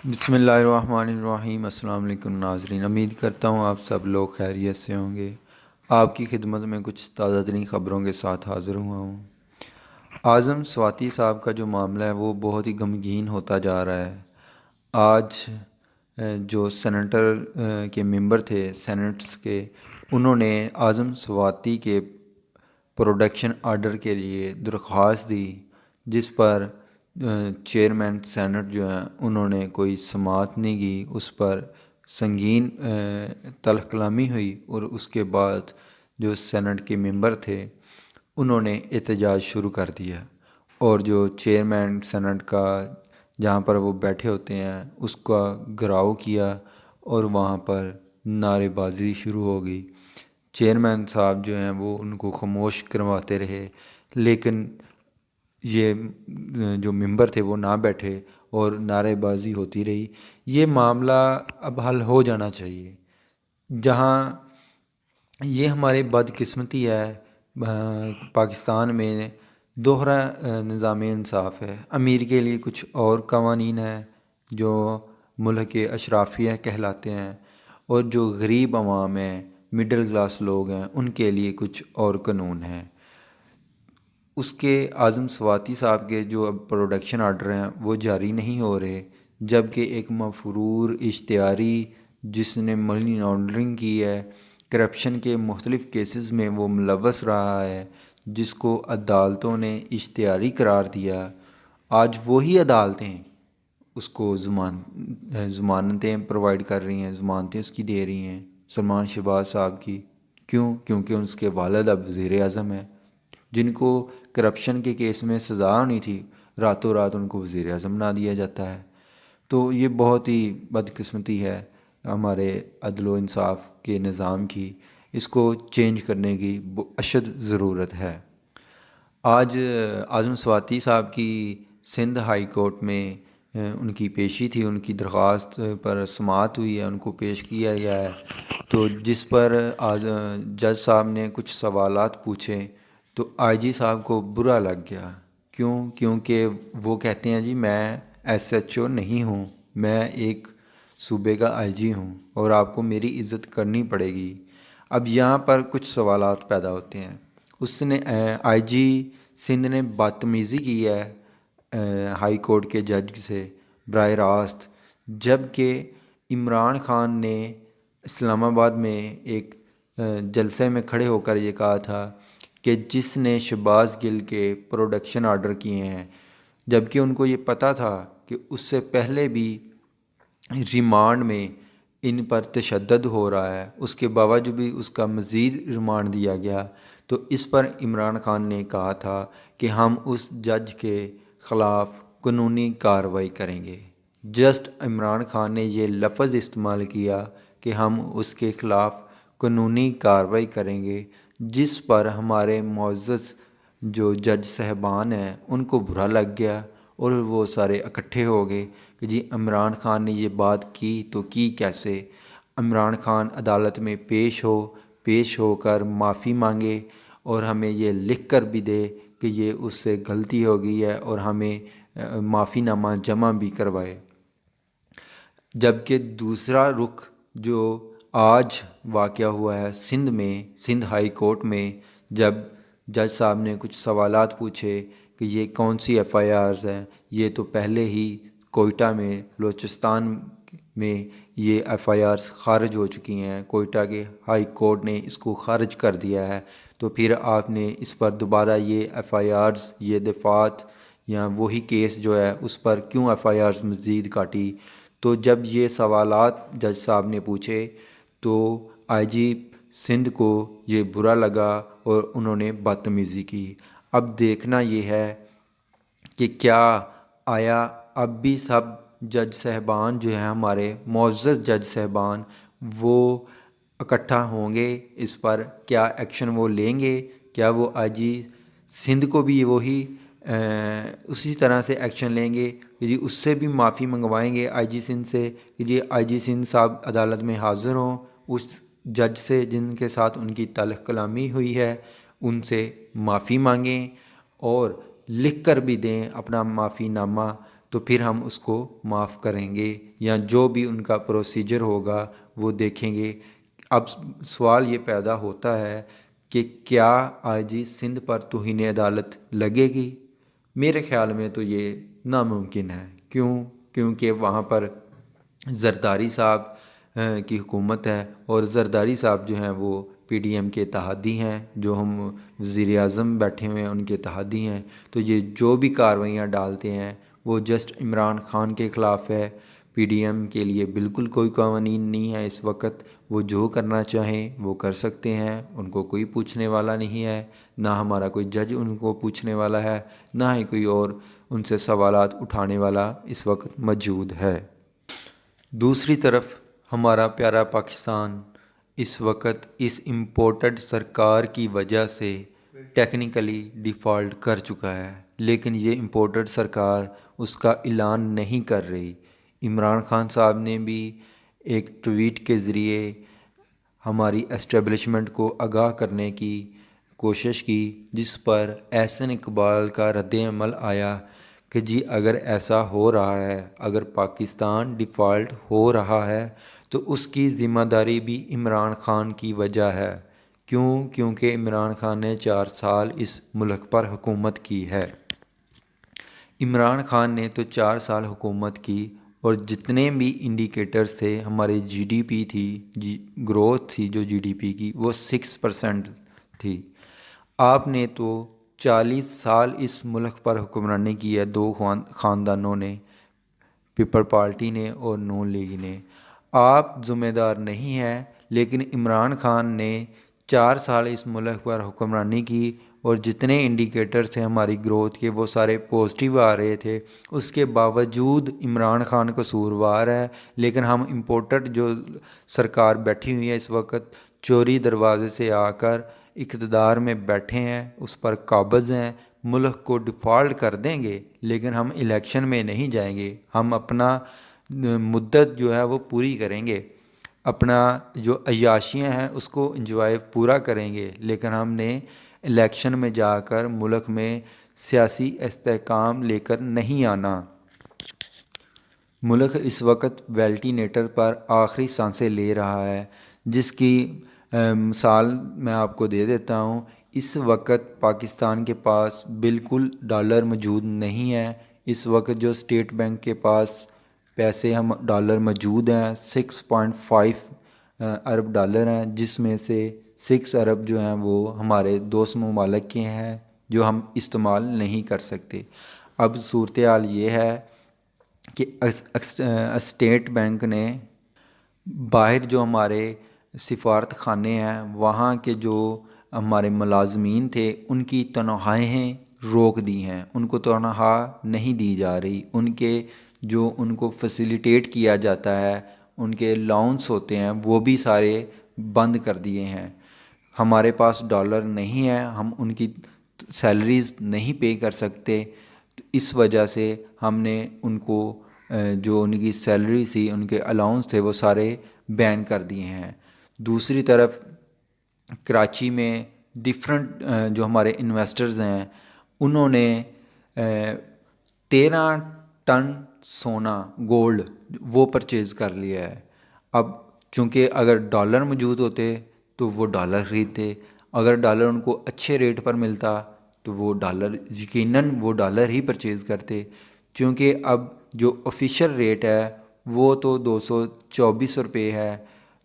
بسم اللہ الرحمن الرحیم۔ السلام علیکم ناظرین، امید کرتا ہوں آپ سب لوگ خیریت سے ہوں گے۔ آپ کی خدمت میں کچھ تازہ ترین خبروں کے ساتھ حاضر ہوا ہوں۔ اعظم سواتی صاحب کا جو معاملہ ہے وہ بہت ہی غمگین ہوتا جا رہا ہے۔ آج جو سینیٹر کے ممبر تھے سینٹس کے، انہوں نے اعظم سواتی کے پروڈکشن آرڈر کے لیے درخواست دی، جس پر چیئرمین سینٹ جو ہیں انہوں نے کوئی سماعت نہیں کی، اس پر سنگین تلخ کلامی ہوئی، اور اس کے بعد جو سینٹ کے ممبر تھے انہوں نے احتجاج شروع کر دیا، اور جو چیئرمین سینٹ کا جہاں پر وہ بیٹھے ہوتے ہیں اس کا گھراؤ کیا، اور وہاں پر نعرے بازی شروع ہو گئی۔ چیئرمین صاحب جو ہیں وہ ان کو خاموش کرواتے رہے، لیکن یہ جو ممبر تھے وہ نہ بیٹھے اور نعرے بازی ہوتی رہی۔ یہ معاملہ اب حل ہو جانا چاہیے۔ جہاں یہ ہمارے بدقسمتی ہے، پاکستان میں دوہرا نظام انصاف ہے۔ امیر کے لیے کچھ اور قوانین ہیں جو ملک کے اشرافیہ کہلاتے ہیں، اور جو غریب عوام ہیں، مڈل کلاس لوگ ہیں، ان کے لیے کچھ اور قانون ہیں۔ اس کے اعظم سواتی صاحب کے جو اب پروڈکشن آرڈر ہیں وہ جاری نہیں ہو رہے، جبکہ ایک مفرور اشتہاری جس نے منی لانڈرنگ کی ہے، کرپشن کے مختلف کیسز میں وہ ملوث رہا ہے، جس کو عدالتوں نے اشتہاری قرار دیا، آج وہی عدالتیں اس کو ضمانتیں پرووائڈ کر رہی ہیں، ضمانتیں اس کی دے رہی ہیں، سلمان شہباز صاحب کی۔ کیوں؟ کیونکہ اس کے والد اب وزیر اعظم ہیں، جن کو کرپشن کے کیس میں سزا ہونی تھی، راتوں رات ان کو وزیر اعظم بنا دیا جاتا ہے۔ تو یہ بہت ہی بدقسمتی ہے ہمارے عدل و انصاف کے نظام کی، اس کو چینج کرنے کی اشد ضرورت ہے۔ آج اعظم سواتی صاحب کی سندھ ہائی کورٹ میں ان کی پیشی تھی، ان کی درخواست پر سماعت ہوئی ہے، ان کو پیش کیا گیا ہے، تو جس پر جج صاحب نے کچھ سوالات پوچھے تو آئی جی صاحب کو برا لگ گیا۔ کیوں؟ کیونکہ وہ کہتے ہیں جی میں ایس ایچ او نہیں ہوں، میں ایک صوبے کا آئی جی ہوں، اور آپ کو میری عزت کرنی پڑے گی۔ اب یہاں پر کچھ سوالات پیدا ہوتے ہیں۔ اس نے آئی جی سندھ نے بدتمیزی کی ہے ہائی کورٹ کے جج سے براہ راست، جب کہ عمران خان نے اسلام آباد میں ایک جلسے میں کھڑے ہو کر یہ کہا تھا کہ جس نے شہباز گل کے پروڈکشن آرڈر کیے ہیں، جبکہ ان کو یہ پتہ تھا کہ اس سے پہلے بھی ریمانڈ میں ان پر تشدد ہو رہا ہے، اس کے باوجود بھی اس کا مزید ریمانڈ دیا گیا، تو اس پر عمران خان نے کہا تھا کہ ہم اس جج کے خلاف قانونی کارروائی کریں گے۔ جسٹ عمران خان نے یہ لفظ استعمال کیا کہ ہم اس کے خلاف قانونی کارروائی کریں گے، جس پر ہمارے معزز جو جج صاحبان ہیں ان کو برا لگ گیا، اور وہ سارے اکٹھے ہو گئے کہ جی عمران خان نے یہ بات کی تو کی کیسے؟ عمران خان عدالت میں پیش ہو کر معافی مانگے، اور ہمیں یہ لکھ کر بھی دے کہ یہ اس سے غلطی ہو گئی ہے، اور ہمیں معافی نامہ جمع بھی کروائے۔ جبکہ دوسرا رخ جو آج واقعہ ہوا ہے سندھ ہائی کورٹ میں، جب جج صاحب نے کچھ سوالات پوچھے کہ یہ کون سی ایف آئی آرز ہیں، یہ تو پہلے ہی کوئٹہ میں بلوچستان میں یہ ایف آئی آرز خارج ہو چکی ہیں، کوئٹہ کے ہائی کورٹ نے اس کو خارج کر دیا ہے، تو پھر آپ نے اس پر دوبارہ یہ ایف آئی آرز، یہ دفعات یا وہی کیس جو ہے اس پر کیوں ایف آئی آرز مزید کاٹی؟ تو جب یہ سوالات جج صاحب نے پوچھے تو آئی جی سندھ کو یہ برا لگا، اور انہوں نے بدتمیزی کی۔ اب دیکھنا یہ ہے کہ کیا آیا اب بھی سب جج صاحبان جو ہیں ہمارے معزز جج صاحبان وہ اکٹھا ہوں گے، اس پر کیا ایکشن وہ لیں گے؟ کیا وہ آئی جی سندھ کو بھی وہی اسی طرح سے ایکشن لیں گے کہ جی اس سے بھی معافی منگوائیں گے آئی جی سندھ سے کہ جی آئی جی سندھ صاحب عدالت میں حاضر ہوں، اس جج سے جن کے ساتھ ان کی تلخ کلامی ہوئی ہے ان سے معافی مانگیں، اور لکھ کر بھی دیں اپنا معافی نامہ، تو پھر ہم اس کو معاف کریں گے یا جو بھی ان کا پروسیجر ہوگا وہ دیکھیں گے۔ اب سوال یہ پیدا ہوتا ہے کہ کیا آئی جی سندھ پر توہین عدالت لگے گی؟ میرے خیال میں تو یہ ناممکن ہے۔ کیونکہ وہاں پر زرداری صاحب کی حکومت ہے، اور زرداری صاحب جو ہیں وہ پی ڈی ایم کے اتحادی ہیں، جو ہم وزیر اعظم بیٹھے ہوئے ہیں ان کے اتحادی ہیں۔ تو یہ جو بھی کارروائیاں ڈالتے ہیں وہ جسٹ عمران خان کے خلاف ہے۔ پی ڈی ایم کے لیے بالکل کوئی قوانین نہیں ہے اس وقت، وہ جو کرنا چاہیں وہ کر سکتے ہیں، ان کو کوئی پوچھنے والا نہیں ہے، نہ ہمارا کوئی جج ان کو پوچھنے والا ہے، نہ ہی کوئی اور ان سے سوالات اٹھانے والا اس وقت موجود ہے۔ دوسری طرف ہمارا پیارا پاکستان اس وقت اس امپورٹڈ سرکار کی وجہ سے ٹیکنیکلی ڈیفالٹ کر چکا ہے، لیکن یہ امپورٹڈ سرکار اس کا اعلان نہیں کر رہی۔ عمران خان صاحب نے بھی ایک ٹویٹ کے ذریعے ہماری اسٹیبلشمنٹ کو آگاہ کرنے کی کوشش کی، جس پر احسن اقبال کا رد عمل آیا کہ جی اگر ایسا ہو رہا ہے، اگر پاکستان ڈیفالٹ ہو رہا ہے تو اس کی ذمہ داری بھی عمران خان کی وجہ ہے۔ کیونکہ عمران خان نے 4 سال اس ملک پر حکومت کی ہے۔ عمران خان نے تو 4 سال حکومت کی، اور جتنے بھی انڈیکیٹرز تھے، ہماری جی ڈی پی تھی، گروتھ تھی جو جی ڈی پی کی، وہ 6% تھی۔ آپ نے تو 40 سال اس ملک پر حکمرانی کی ہے، 2 خاندانوں نے، پیپل پارٹی نے اور نون لیگ نے۔ آپ ذمہ دار نہیں ہیں، لیکن عمران خان نے 4 سال اس ملک پر حکمرانی کی، اور جتنے انڈیکیٹر تھے ہماری گروتھ کے وہ سارے پازیٹیو آ رہے تھے۔ اس کے باوجود عمران خان قصوروار ہے، لیکن ہم امپورٹڈ جو سرکار بیٹھی ہوئی ہے اس وقت، چوری دروازے سے آ کر اقتدار میں بیٹھے ہیں، اس پر قابض ہیں، ملک کو ڈیفالٹ کر دیں گے، لیکن ہم الیکشن میں نہیں جائیں گے۔ ہم اپنا مدت جو ہے وہ پوری کریں گے، اپنا جو عیاشیاں ہیں اس کو انجوائے پورا کریں گے، لیکن ہم نے الیکشن میں جا کر ملک میں سیاسی استحکام لے کر نہیں آنا۔ ملک اس وقت ویلٹینیٹر پر آخری سانسیں لے رہا ہے، جس کی مثال میں آپ کو دے دیتا ہوں۔ اس وقت پاکستان کے پاس بالکل ڈالر موجود نہیں ہے۔ اس وقت جو اسٹیٹ بینک کے پاس پیسے ہم ڈالر موجود ہیں 6.5 ارب ڈالر ہیں، جس میں سے 6 ارب جو ہیں وہ ہمارے دوست ممالک کے ہیں جو ہم استعمال نہیں کر سکتے۔ اب صورتحال یہ ہے کہ اسٹیٹ بینک نے باہر جو ہمارے سفارت خانے ہیں وہاں کے جو ہمارے ملازمین تھے ان کی تنخواہیں روک دی ہیں، ان کو تنخواہ نہیں دی جا رہی، ان کے جو ان کو فیسیلیٹیٹ کیا جاتا ہے، ان کے الاؤنس ہوتے ہیں وہ بھی سارے بند کر دیے ہیں۔ ہمارے پاس ڈالر نہیں ہے، ہم ان کی سیلریز نہیں پے کر سکتے، اس وجہ سے ہم نے ان کو جو ان کی سیلری تھی، ان کے الاؤنس تھے، وہ سارے بین کر دیے ہیں۔ دوسری طرف کراچی میں ڈیفرنٹ جو ہمارے انویسٹرز ہیں انہوں نے 13 ٹن سونا گولڈ وہ پرچیز کر لیا ہے۔ اب چونکہ اگر ڈالر موجود ہوتے تو وہ ڈالر خریدتے، اگر ڈالر ان کو اچھے ریٹ پر ملتا تو وہ ڈالر یقیناً وہ ڈالر ہی پرچیز کرتے، کیونکہ اب جو آفیشیل ریٹ ہے وہ تو 224 روپے ہے،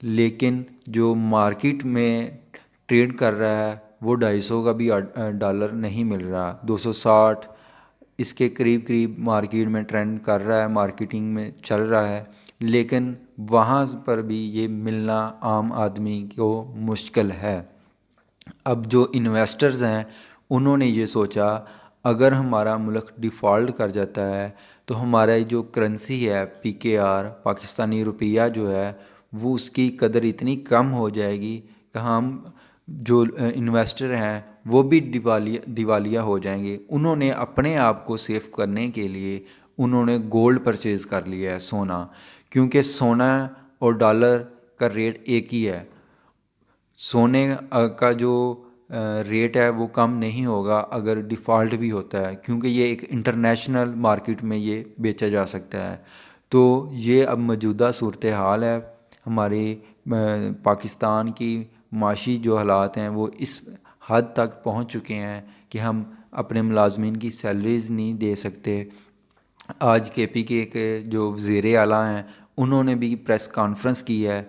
لیکن جو مارکیٹ میں ٹریڈ کر رہا ہے وہ 250 کا بھی ڈالر نہیں مل رہا، 260 اس کے قریب مارکیٹ میں ٹرینڈ کر رہا ہے، مارکیٹنگ میں چل رہا ہے، لیکن وہاں پر بھی یہ ملنا عام آدمی کو مشکل ہے۔ اب جو انویسٹرز ہیں انہوں نے یہ سوچا اگر ہمارا ملک ڈیفالٹ کر جاتا ہے تو ہمارا جو کرنسی ہے پی کے آر پاکستانی روپیہ جو ہے وہ اس کی قدر اتنی کم ہو جائے گی کہ ہم جو انویسٹر ہیں وہ بھی دیوالیہ ہو جائیں گے۔ انہوں نے اپنے آپ کو سیف کرنے کے لیے انہوں نے گولڈ پرچیز کر لیا ہے، سونا، کیونکہ سونا اور ڈالر کا ریٹ ایک ہی ہے۔ سونے کا جو ریٹ ہے وہ کم نہیں ہوگا اگر ڈیفالٹ بھی ہوتا ہے، کیونکہ یہ ایک انٹرنیشنل مارکیٹ میں یہ بیچا جا سکتا ہے۔ تو یہ اب موجودہ صورتحال ہے ہمارے پاکستان کی معاشی جو حالات ہیں وہ اس حد تک پہنچ چکے ہیں کہ ہم اپنے ملازمین کی سیلریز نہیں دے سکتے۔ آج کے پی کے جو وزیر اعلیٰ ہیں انہوں نے بھی پریس کانفرنس کی ہے۔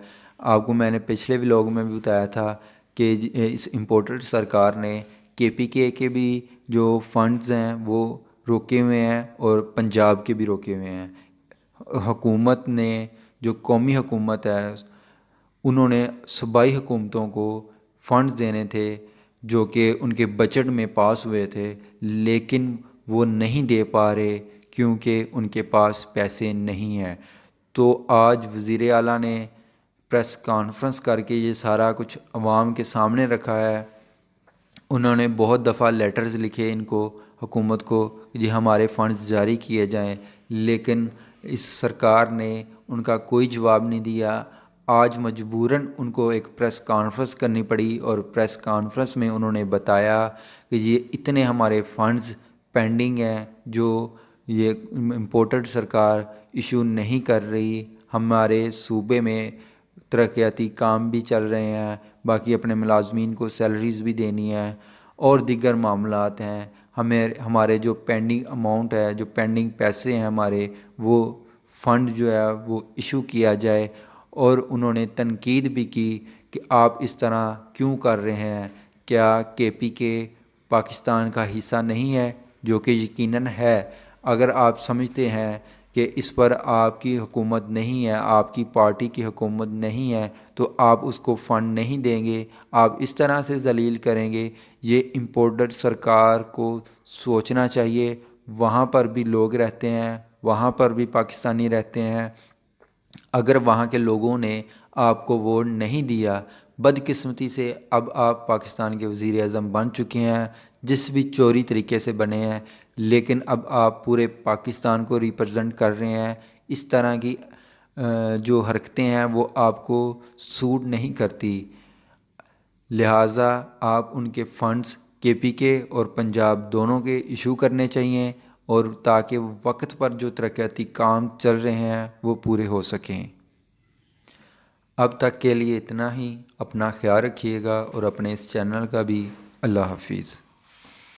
آپ کو میں نے پچھلے ولاگ میں بھی بتایا تھا کہ اس امپورٹڈ سرکار نے کے پی کے بھی جو فنڈز ہیں وہ روکے ہوئے ہیں اور پنجاب کے بھی روکے ہوئے ہیں۔ حکومت نے جو قومی حکومت ہے انہوں نے صوبائی حکومتوں کو فنڈز دینے تھے جو کہ ان کے بجٹ میں پاس ہوئے تھے، لیکن وہ نہیں دے پا رہے کیونکہ ان کے پاس پیسے نہیں ہیں۔ تو آج وزیر اعلیٰ نے پریس کانفرنس کر کے یہ سارا کچھ عوام کے سامنے رکھا ہے۔ انہوں نے بہت دفعہ لیٹرز لکھے ان کو، حکومت کو، جی ہمارے فنڈز جاری کیے جائیں، لیکن اس سرکار نے ان کا کوئی جواب نہیں دیا۔ آج مجبوراً ان کو ایک پریس کانفرنس کرنی پڑی اور پریس کانفرنس میں انہوں نے بتایا کہ یہ اتنے ہمارے فنڈز پینڈنگ ہیں جو یہ امپورٹڈ سرکار ایشو نہیں کر رہی۔ ہمارے صوبے میں ترقیاتی کام بھی چل رہے ہیں، باقی اپنے ملازمین کو سیلریز بھی دینی ہے اور دیگر معاملات ہیں۔ ہمارے جو پینڈنگ اماؤنٹ ہے، جو پینڈنگ پیسے ہیں ہمارے، وہ فنڈ جو ہے وہ ایشو کیا جائے۔ اور انہوں نے تنقید بھی کی کہ آپ اس طرح کیوں کر رہے ہیں؟ کیا کے پی کے پاکستان کا حصہ نہیں ہے؟ جو کہ یقیناً ہے۔ اگر آپ سمجھتے ہیں کہ اس پر آپ کی حکومت نہیں ہے، آپ کی پارٹی کی حکومت نہیں ہے، تو آپ اس کو فنڈ نہیں دیں گے، آپ اس طرح سے ذلیل کریں گے۔ یہ امپورٹڈ سرکار کو سوچنا چاہیے، وہاں پر بھی لوگ رہتے ہیں، وہاں پر بھی پاکستانی رہتے ہیں۔ اگر وہاں کے لوگوں نے آپ کو ووٹ نہیں دیا، بدقسمتی سے اب آپ پاکستان کے وزیر اعظم بن چکے ہیں، جس بھی چوری طریقے سے بنے ہیں، لیکن اب آپ پورے پاکستان کو ریپرزنٹ کر رہے ہیں۔ اس طرح کی جو حرکتیں ہیں وہ آپ کو سوٹ نہیں کرتی، لہٰذا آپ ان کے فنڈز کے پی کے اور پنجاب دونوں کے ایشو کرنے چاہیے، اور تاکہ وقت پر جو ترقیاتی کام چل رہے ہیں وہ پورے ہو سکیں۔ اب تک کے لیے اتنا ہی۔ اپنا خیال رکھیے گا اور اپنے اس چینل کا بھی۔ اللہ حافظ۔